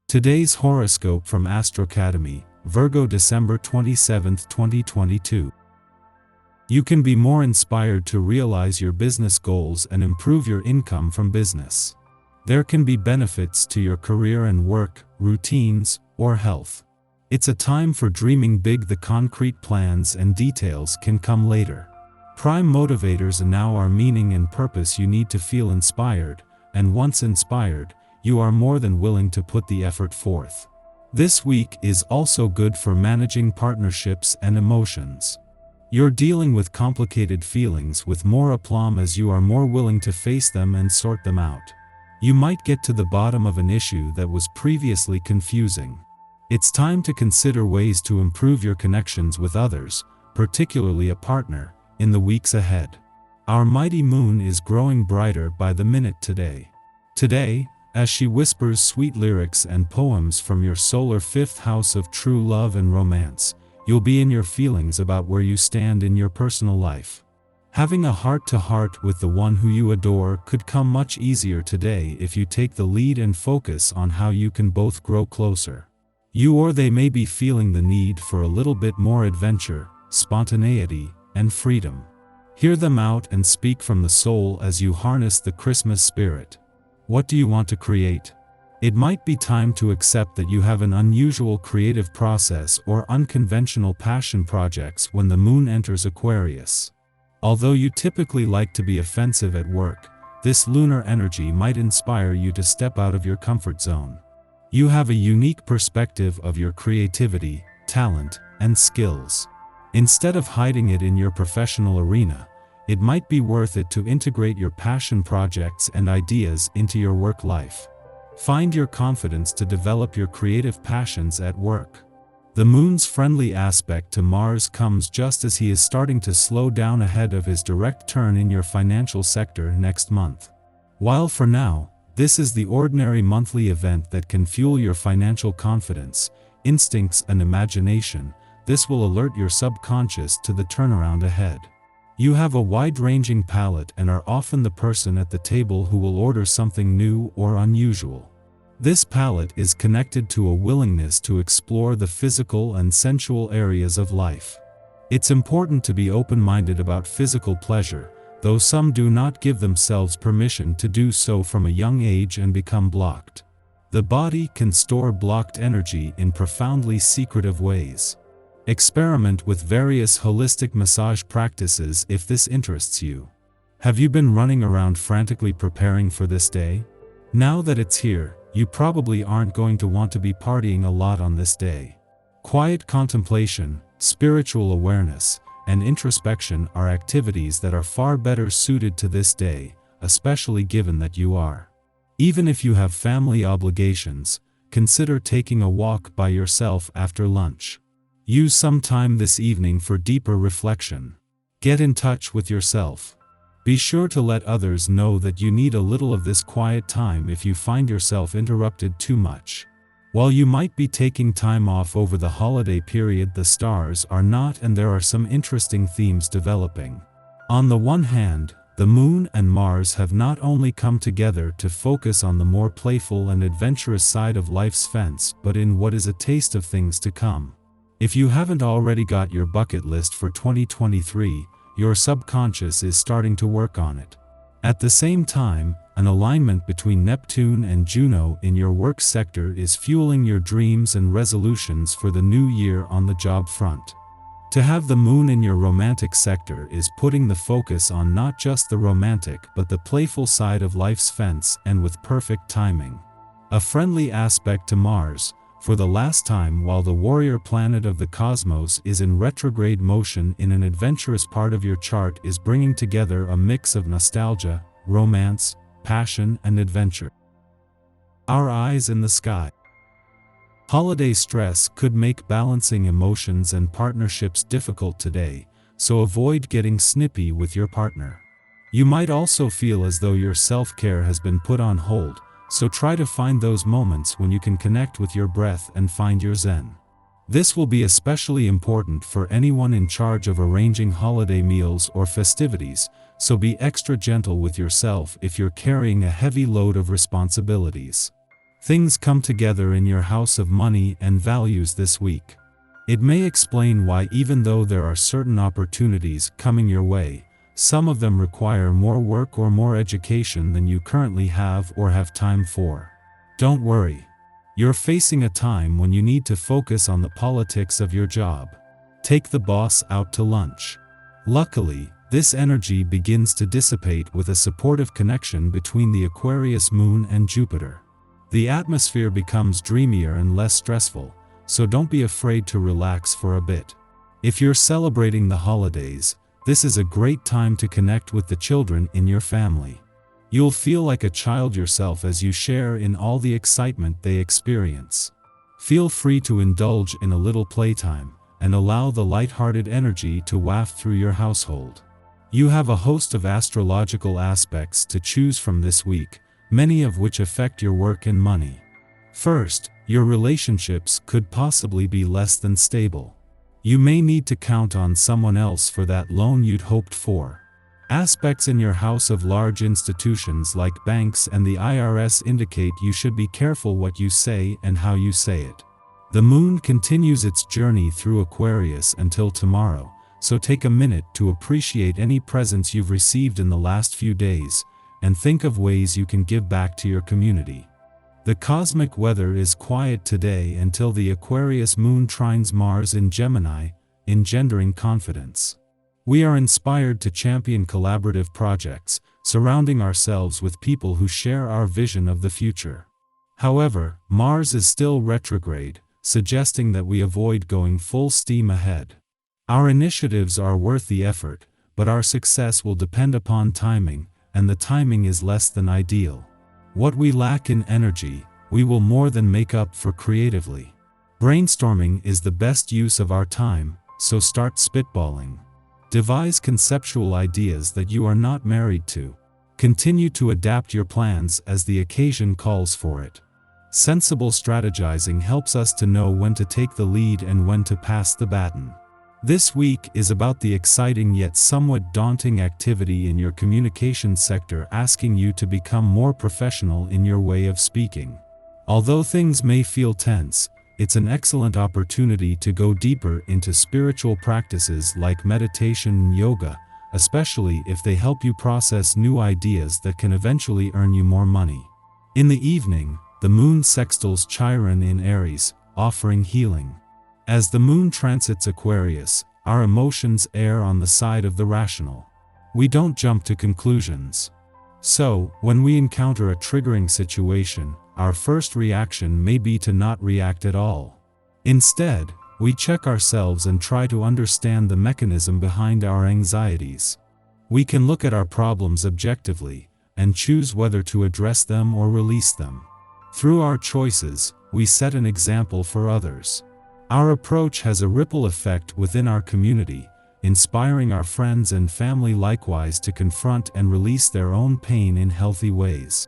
Today's horoscope from Astrocademy, Virgo December 27, 2022. You can be more inspired to realize your business goals and improve your income from business. There can be benefits to your career and work, routines, or health. It's a time for dreaming big. The concrete plans and details can come later. Prime motivators now are meaning and purpose. You need to feel inspired, and once inspired, you are more than willing to put the effort forth. This week is also good for managing partnerships and emotions. You're dealing with complicated feelings with more aplomb as you are more willing to face them and sort them out. You might get to the bottom of an issue that was previously confusing. It's time to consider ways to improve your connections with others, particularly a partner, in the weeks ahead. Our mighty moon is growing brighter by the minute today. Today, as she whispers sweet lyrics and poems from your solar fifth house of true love and romance, you'll be in your feelings about where you stand in your personal life. Having a heart-to-heart with the one who you adore could come much easier today if you take the lead and focus on how you can both grow closer. You or they may be feeling the need for a little bit more adventure, spontaneity, and freedom. Hear them out and speak from the soul as you harness the Christmas spirit. What do you want to create? It might be time to accept that you have an unusual creative process or unconventional passion projects when the moon enters Aquarius. Although you typically like to be offensive at work, this lunar energy might inspire you to step out of your comfort zone. You have a unique perspective of your creativity, talent, and skills. Instead of hiding it in your professional arena, it might be worth it to integrate your passion projects and ideas into your work life. Find your confidence to develop your creative passions at work. The moon's friendly aspect to Mars comes just as he is starting to slow down ahead of his direct turn in your financial sector next month. While for now, this is the ordinary monthly event that can fuel your financial confidence, instincts, and imagination, this will alert your subconscious to the turnaround ahead. You have a wide-ranging palate and are often the person at the table who will order something new or unusual. This palate is connected to a willingness to explore the physical and sensual areas of life. It's important to be open-minded about physical pleasure, though some do not give themselves permission to do so from a young age and become blocked. The body can store blocked energy in profoundly secretive ways. Experiment with various holistic massage practices if this interests you. Have you been running around frantically preparing for this day? Now that it's here, you probably aren't going to want to be partying a lot on this day. Quiet contemplation, spiritual awareness, and introspection are activities that are far better suited to this day, especially given that you are. Even if you have family obligations, consider taking a walk by yourself after lunch. Use some time this evening for deeper reflection. Get in touch with yourself. Be sure to let others know that you need a little of this quiet time if you find yourself interrupted too much. While you might be taking time off over the holiday period, the stars are not, and there are some interesting themes developing. On the one hand, the moon and Mars have not only come together to focus on the more playful and adventurous side of life's fence, but in what is a taste of things to come. If you haven't already got your bucket list for 2023, your subconscious is starting to work on it. At the same time, an alignment between Neptune and Juno in your work sector is fueling your dreams and resolutions for the new year on the job front. To have the moon in your romantic sector is putting the focus on not just the romantic but the playful side of life's fence, and with perfect timing. A friendly aspect to Mars, for the last time while the warrior planet of the cosmos is in retrograde motion in an adventurous part of your chart, is bringing together a mix of nostalgia, romance, passion, and adventure. Our eyes in the sky. Holiday stress could make balancing emotions and partnerships difficult today, so avoid getting snippy with your partner. You might also feel as though your self-care has been put on hold, so try to find those moments when you can connect with your breath and find your zen. This will be especially important for anyone in charge of arranging holiday meals or festivities, so be extra gentle with yourself if you're carrying a heavy load of responsibilities. Things come together in your house of money and values this week. It may explain why, even though there are certain opportunities coming your way, some of them require more work or more education than you currently have or have time for. Don't worry. You're facing a time when you need to focus on the politics of your job. Take the boss out to lunch. Luckily, this energy begins to dissipate with a supportive connection between the Aquarius moon and Jupiter. The atmosphere becomes dreamier and less stressful, so don't be afraid to relax for a bit. If you're celebrating the holidays, this is a great time to connect with the children in your family. You'll feel like a child yourself as you share in all the excitement they experience. Feel free to indulge in a little playtime, and allow the light-hearted energy to waft through your household. You have a host of astrological aspects to choose from this week, many of which affect your work and money. First, your relationships could possibly be less than stable. You may need to count on someone else for that loan you'd hoped for. Aspects in your house of large institutions like banks and the IRS indicate you should be careful what you say and how you say it. The moon continues its journey through Aquarius until tomorrow, so take a minute to appreciate any presents you've received in the last few days, and think of ways you can give back to your community. The cosmic weather is quiet today until the Aquarius moon trines Mars in Gemini, engendering confidence. We are inspired to champion collaborative projects, surrounding ourselves with people who share our vision of the future. However, Mars is still retrograde, suggesting that we avoid going full steam ahead. Our initiatives are worth the effort, but our success will depend upon timing, and the timing is less than ideal. What we lack in energy, we will more than make up for creatively. Brainstorming is the best use of our time, so start spitballing. Devise conceptual ideas that you are not married to. Continue to adapt your plans as the occasion calls for it. Sensible strategizing helps us to know when to take the lead and when to pass the baton. This week is about the exciting yet somewhat daunting activity in your communication sector, asking you to become more professional in your way of speaking. Although things may feel tense, it's an excellent opportunity to go deeper into spiritual practices like meditation and yoga, especially if they help you process new ideas that can eventually earn you more money. In the evening, the moon sextiles Chiron in Aries, offering healing. As the moon transits Aquarius, our emotions err on the side of the rational. We don't jump to conclusions. So, when we encounter a triggering situation, our first reaction may be to not react at all. Instead, we check ourselves and try to understand the mechanism behind our anxieties. We can look at our problems objectively, and choose whether to address them or release them. Through our choices, we set an example for others. Our approach has a ripple effect within our community, inspiring our friends and family likewise to confront and release their own pain in healthy ways.